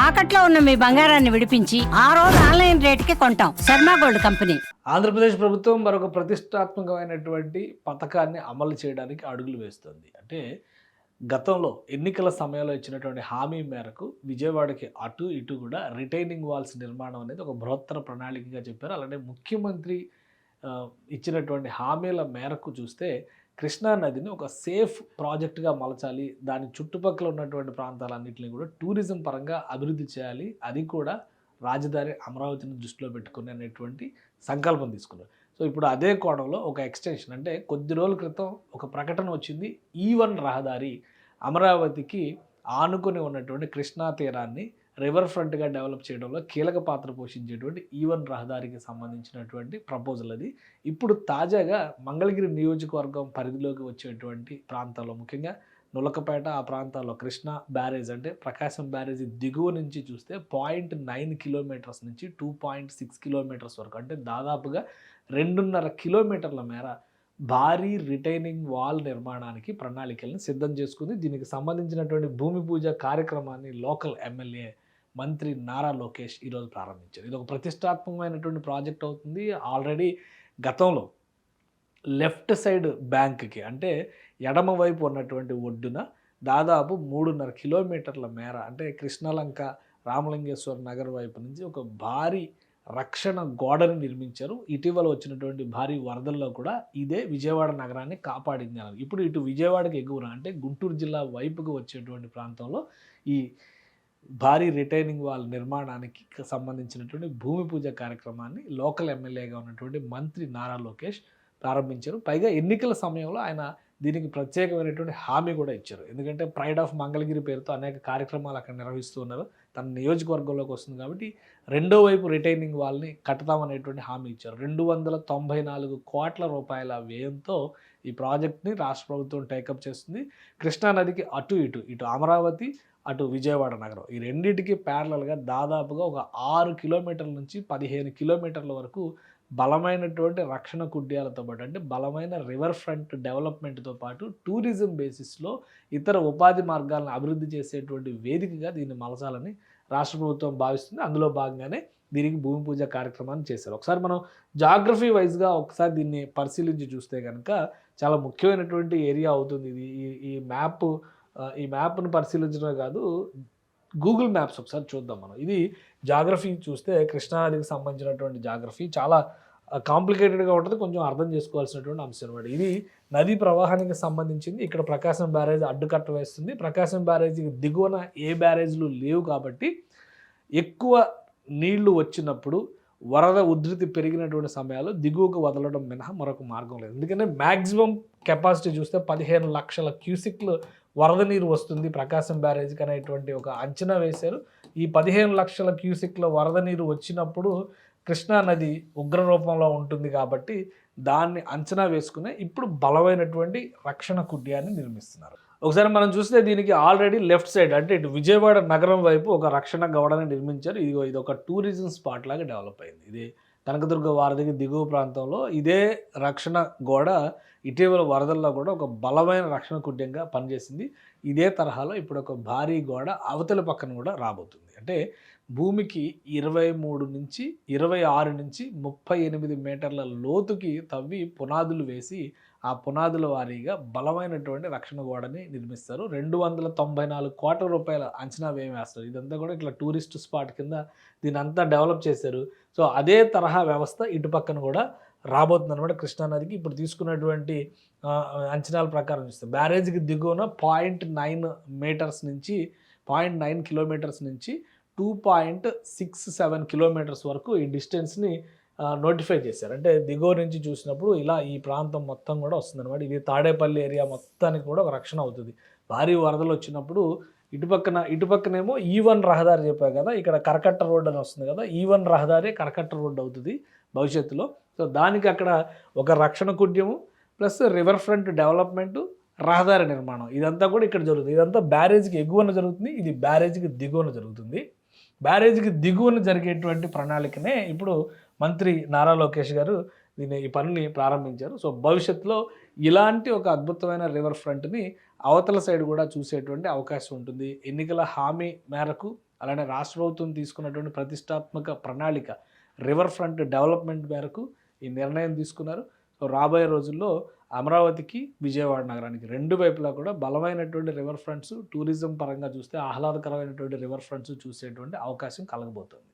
తాకట్లో ఉన్న మీ బంగారాన్ని విడిపించి ఆ రోజు ఆన్లైన్ రేటుకి కొంటాం. Sharma gold company. ఆంధ్రప్రదేశ్ ప్రభుత్వం మరొక ప్రతిష్టాత్మకమైనటువంటి పథకాన్ని అమలు చేయడానికి అడుగులు వేస్తుంది. అంటే గతంలో ఎన్నికల సమయంలో ఇచ్చినటువంటి హామీ మేరకు విజయవాడకి అటు ఇటు కూడా రిటైనింగ్ వాల్స్ నిర్మాణం అనేది ఒక బృహత్తర ప్రణాళికగా చెప్పారు. అలానే ముఖ్యమంత్రి ఇచ్చినటువంటి హామీల మేరకు చూస్తే కృష్ణా నదిని ఒక సేఫ్ ప్రాజెక్టుగా మలచాలి, దాని చుట్టుపక్కల ఉన్నటువంటి ప్రాంతాలన్నింటినీ కూడా టూరిజం పరంగా అభివృద్ధి చేయాలి, అది కూడా రాజధాని అమరావతిని దృష్టిలో పెట్టుకుని అనేటువంటి సంకల్పం తీసుకున్నారు. సో ఇప్పుడు అదే కోణంలో ఒక ఎక్స్టెన్షన్, అంటే కొద్ది రోజుల క్రితం ఒక ప్రకటన వచ్చింది. E1 రహదారి అమరావతికి ఆనుకొని ఉన్నటువంటి కృష్ణా తీరాన్ని రివర్ ఫ్రంట్గా డెవలప్ చేయడంలో కీలక పాత్ర పోషించేటువంటి E1 రహదారికి సంబంధించినటువంటి ప్రపోజల్ అది. ఇప్పుడు తాజాగా మంగళగిరి నియోజకవర్గం పరిధిలోకి వచ్చేటువంటి ప్రాంతాల్లో, ముఖ్యంగా నులకపేట ఆ ప్రాంతాల్లో కృష్ణా బ్యారేజ్, అంటే ప్రకాశం బ్యారేజ్ దిగువ నుంచి చూస్తే 0.9 కిలోమీటర్స్ నుంచి 2.6 కిలోమీటర్స్ వరకు, అంటే దాదాపుగా 2.5 కిలోమీటర్ల మేర భారీ రిటైనింగ్ వాల్ నిర్మాణానికి ప్రణాళికలను సిద్ధం చేసుకుంది. దీనికి సంబంధించినటువంటి భూమి పూజ కార్యక్రమాన్ని లోకల్ ఎమ్మెల్యే మంత్రి నారా లోకేష్ ఈరోజు ప్రారంభించారు. ఇది ఒక ప్రతిష్టాత్మకమైనటువంటి ప్రాజెక్ట్ అవుతుంది. ఆల్రెడీ గతంలో లెఫ్ట్ సైడ్ బ్యాంక్కి, అంటే ఎడమ వైపు ఉన్నటువంటి ఒడ్డున దాదాపు 3.5 కిలోమీటర్ల మేర, అంటే కృష్ణలంక రామలింగేశ్వర నగర్ వైపు నుంచి ఒక భారీ రక్షణ గోడని నిర్మించారు. ఇటీవల వచ్చినటువంటి భారీ వరదల్లో కూడా ఇదే విజయవాడ నగరాన్ని కాపాడింది అన్నారు. ఇప్పుడు ఇటు విజయవాడకి ఎగువన, అంటే గుంటూరు జిల్లా వైపుకు వచ్చేటువంటి ప్రాంతంలో ఈ భారీ రిటైనింగ్ వాల్ నిర్మాణానికి సంబంధించినటువంటి భూమి పూజ కార్యక్రమాన్ని లోకల్ ఎమ్మెల్యేగా ఉన్నటువంటి మంత్రి నారా లోకేష్ ప్రారంభించారు. పైగా ఎన్నికల సమయంలో ఆయన దీనికి ప్రత్యేకమైనటువంటి హామీ కూడా ఇచ్చారు. ఎందుకంటే ప్రైడ్ ఆఫ్ మంగళగిరి పేరుతో అనేక కార్యక్రమాలు అక్కడ నిర్వహిస్తూ ఉన్నారు. తన నియోజకవర్గంలోకి వస్తుంది కాబట్టి రెండో వైపు రిటైనింగ్ వాల్ని కట్టుతామనేటువంటి హామీ ఇచ్చారు. 294 కోట్ల రూపాయల వ్యయంతో ఈ ప్రాజెక్ట్ని రాష్ట్ర ప్రభుత్వం టేకప్ చేస్తుంది. కృష్ణానదికి ఇటు అమరావతి, అటు విజయవాడ నగరం, ఈ రెండింటికి ప్యారలల్గా దాదాపుగా ఒక 6 కిలోమీటర్ల నుంచి 15 కిలోమీటర్ల వరకు బలమైనటువంటి రక్షణ కుడ్యాలతో పాటు, అంటే బలమైన రివర్ ఫ్రంట్ డెవలప్మెంట్తో పాటు టూరిజం బేసిస్లో ఇతర ఉపాధి మార్గాలను అభివృద్ధి చేసేటువంటి వేదికగా దీన్ని మలచాలని రాష్ట్ర ప్రభుత్వం భావిస్తుంది. అందులో భాగంగానే దీనికి భూమి పూజ కార్యక్రమాన్ని చేశారు. ఒకసారి మనం జాగ్రఫీ వైజ్గా ఒకసారి దీన్ని పరిశీలించి చూస్తే కనుక చాలా ముఖ్యమైనటువంటి ఏరియా అవుతుంది ఇది. ఈ మ్యాప్ను పరిశీలించడమే కాదు, గూగుల్ మ్యాప్స్ ఒకసారి చూద్దాం మనం. ఇది జాగ్రఫీ చూస్తే కృష్ణానదికి సంబంధించినటువంటి జాగ్రఫీ చాలా కాంప్లికేటెడ్గా ఉంటుంది, కొంచెం అర్థం చేసుకోవాల్సినటువంటి అంశం అనమాట. ఇది నదీ ప్రవాహానికి సంబంధించింది. ఇక్కడ ప్రకాశం బ్యారేజ్ అడ్డుకట్ట వేస్తుంది. ప్రకాశం బ్యారేజీకి దిగువన ఏ బ్యారేజ్లు లేవు కాబట్టి ఎక్కువ నీళ్లు వచ్చినప్పుడు, వరద ఉధృతి పెరిగినటువంటి సమయాల్లో దిగువకు వదలడం మినహా మరొక మార్గం లేదు. ఎందుకంటే మ్యాక్సిమం కెపాసిటీ చూస్తే 15 లక్షల క్యూసిక్లు వరద నీరు వస్తుంది ప్రకాశం బ్యారేజ్కి అనేటువంటి ఒక అంచనా వేశారు. ఈ 15 లక్షల క్యూసిక్ల వరద నీరు వచ్చినప్పుడు కృష్ణా నది ఉగ్ర రూపంలో ఉంటుంది కాబట్టి దాన్ని అంచనా వేసుకునే ఇప్పుడు బలమైనటువంటి రక్షణ కుడ్యాన్ని నిర్మిస్తున్నారు. ఒకసారి మనం చూస్తే దీనికి ఆల్రెడీ లెఫ్ట్ సైడ్, అంటే ఇటు విజయవాడ నగరం వైపు ఒక రక్షణ గోడని నిర్మించారు. ఇది ఒక టూరిజం స్పాట్ లాగా డెవలప్ అయింది. ఇది కనకదుర్గ వారధికి దిగువ ప్రాంతంలో ఇదే రక్షణ గోడ ఇటీవల వరదల్లో కూడా ఒక బలమైన రక్షణ కుడ్యంగా పనిచేసింది. ఇదే తరహాలో ఇప్పుడు ఒక భారీ గోడ అవతల పక్కన కూడా రాబోతుంది. అంటే భూమికి 23 నుంచి 26 నుంచి 38 మీటర్ల లోతుకి తవ్వి పునాదులు వేసి ఆ పునాదుల వారీగా బలమైనటువంటి రక్షణ గోడని నిర్మిస్తారు. 294 కోట్ల రూపాయల అంచనా వ్యయం వేస్తారు. ఇదంతా కూడా ఇట్లా టూరిస్ట్ స్పాట్ కింద దీని అంతా డెవలప్ చేశారు. సో అదే తరహా వ్యవస్థ ఇటు పక్కన కూడా రాబోతుంది అనమాట. కృష్ణానదికి ఇప్పుడు తీసుకున్నటువంటి అంచనాల ప్రకారం చూస్తే బ్యారేజ్కి దిగువన 0.9 మీటర్స్ నుంచి 0.9 కిలోమీటర్స్ నుంచి 2.67 కిలోమీటర్స్ వరకు ఈ డిస్టెన్స్ని నోటిఫై చేశారు. అంటే దిగువ నుంచి చూసినప్పుడు ఇలా ఈ ప్రాంతం మొత్తం కూడా వస్తుంది అనమాట. ఇది తాడేపల్లి ఏరియా మొత్తానికి కూడా ఒక రక్షణ అవుతుంది. భారీ వరదలు వచ్చినప్పుడు ఇటుపక్కనేమో E1 రహదారి చెప్పారు కదా, ఇక్కడ కరకట్ట రోడ్ అని వస్తుంది కదా, E1 రహదారి కరకట్ట రోడ్ అవుతుంది భవిష్యత్తులో. సో దానికి అక్కడ ఒక రక్షణ కుడ్యము ప్లస్ రివర్ ఫ్రంట్ డెవలప్మెంటు, రహదారి నిర్మాణం, ఇదంతా కూడా ఇక్కడ జరుగుతుంది. ఇదంతా బ్యారేజ్కి ఎగువన జరుగుతుంది, ఇది బ్యారేజ్కి దిగువన జరుగుతుంది. బ్యారేజ్కి దిగువన జరిగేటువంటి ప్రణాళికనే ఇప్పుడు మంత్రి నారా లోకేష్ గారు ఈ పనిని ప్రారంభించారు. సో భవిష్యత్తులో ఇలాంటి ఒక అద్భుతమైన రివర్ ఫ్రంట్ని అవతల సైడ్ కూడా చూసేటువంటి అవకాశం ఉంటుంది. ఎన్నికల హామీ మేరకు అలానే రాష్ట్ర ప్రభుత్వం తీసుకున్నటువంటి ప్రతిష్టాత్మక ప్రణాళిక రివర్ ఫ్రంట్ డెవలప్మెంట్ మేరకు ఈ నిర్ణయం తీసుకున్నారు. సో రాబోయే రోజుల్లో అమరావతికి, విజయవాడ నగరానికి రెండు వైపులా కూడా బలమైనటువంటి రివర్ ఫ్రంట్స్, టూరిజం పరంగా చూస్తే ఆహ్లాదకరమైనటువంటి రివర్ ఫ్రంట్స్ చూసేటువంటి అవకాశం కలగబోతుంది.